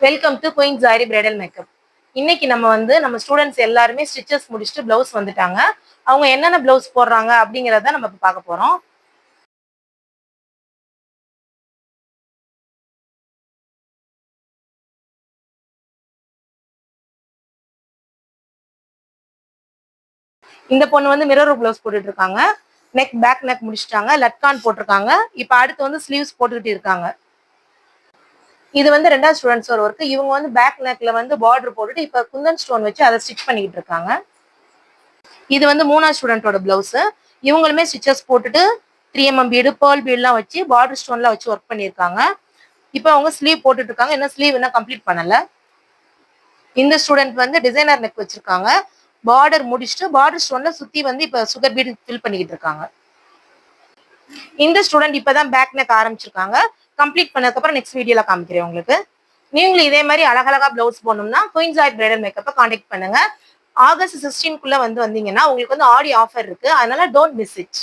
Welcome to queen zari bridal makeup. இன்னைக்கு நம்ம students எல்லாருமே ஸ்டிச்சஸ் முடிச்சுட்டு பிளவுஸ் வந்துட்டாங்க. அவங்க என்னென்ன பிளவுஸ் போடுறாங்க அப்படிங்கறத நம்ம பார்க்க போறோம். இந்த பொண்ணு வந்து மிரர் பிளவுஸ் போட்டுட்டு இருக்காங்க. பேக் நெக் முடிச்சிட்டாங்க. லட்கான் போட்டிருக்காங்க. இப்போ அடுத்து வந்து ஸ்லீவ்ஸ் போட்டுக்கிட்டு இருக்காங்க. இது வந்து ரெண்டாவது ஸ்டூடெண்ட்ஸ் ஒரு ஒர்க். இவங்க வந்து பேக் நெக்ல வந்து பார்டர் போட்டுட்டு இப்ப குந்தன் ஸ்டோன் வச்சு அதை ஸ்டிச் பண்ணிக்கிட்டு இருக்காங்க. இது வந்து மூணாவது ஸ்டூடெண்டோட பிளவுஸ். இவங்களுமே ஸ்டிச்சஸ் போட்டுட்டு 3mm பீடு பேர்ல் பீட்லாம் வச்சு பார்டர் ஸ்டோன்லாம் வச்சு ஒர்க் பண்ணியிருக்காங்க. இப்போ அவங்க ஸ்லீவ் போட்டுட்டு இருக்காங்க. இன்னும் ஸ்லீவ் இன்னும் கம்ப்ளீட் பண்ணல. இந்த ஸ்டூடெண்ட் வந்து டிசைனர் நெக் வச்சிருக்காங்க. பார்டர் முடிச்சுட்டு பார்டர் ஸ்டோன்ல சுத்தி வந்து இப்ப சுகர் பீட் ஃபில் பண்ணிக்கிட்டு இருக்காங்க. இந்த ஸ்டூடெண்ட் இப்பதான் பேக் நெக் ஆரம்பிச்சிருக்காங்க. கம்ப்ளீட் பண்ணதுக்கு அப்புறம் நெக்ஸ்ட் வீடியோல காமிக்கிறேன் உங்களுக்கு. நீங்களும் இதே மாதிரி அழகழகா பிளவுஸ் போடணும்னா குயின் ஜாய் பிரைடல் மேக்கப்பை கான்டாக்ட் பண்ணுங்க. ஆகஸ்ட் 16க்குள்ள வந்தீங்கன்னா உங்களுக்கு வந்து ஆடி ஆஃபர் இருக்கு. அதனால டோன்ட் மிஸ் இட்.